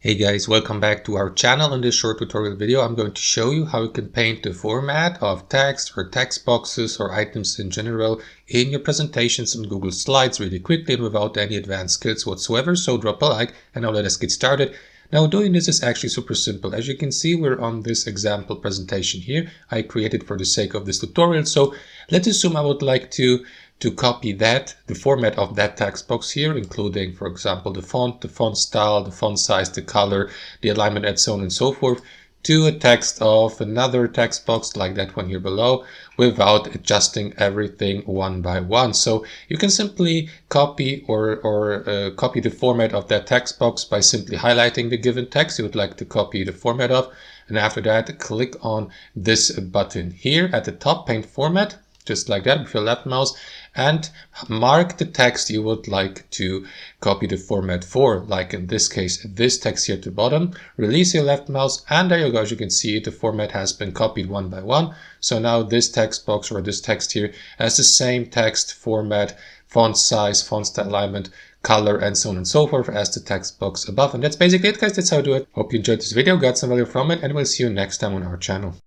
Hey guys, welcome back to our channel. In this short tutorial video, I'm going to show you how you can paint the format of text or text boxes or items in general in your presentations on Google Slides really quickly and without any advanced skills whatsoever. So drop a like and now let us get started. Now doing this is actually super simple. As you can see, we're on this example presentation here. I created for the sake of this tutorial. So let's assume I would like to copy the format of that text box here, including, for example, the font style, the font size, the color, the alignment, and so on and so forth, to a text of another text box like that one here below, without adjusting everything one by one. So you can simply copy or copy the format of that text box by simply highlighting the given text you would like to copy the format of, and after that click on this button here at the top, paint format, just like that with your left mouse, and mark the text you would like to copy the format for, like in this case this text here at the bottom. Release your left mouse and there you go. As you can see, the format has been copied one by one. So now this text box or this text here has the same text format, font size, font style, alignment, color, and so on and so forth as the text box above. And that's basically it, guys. That's how I do it. Hope you enjoyed this video, got some value from it, and we'll see you next time on our channel.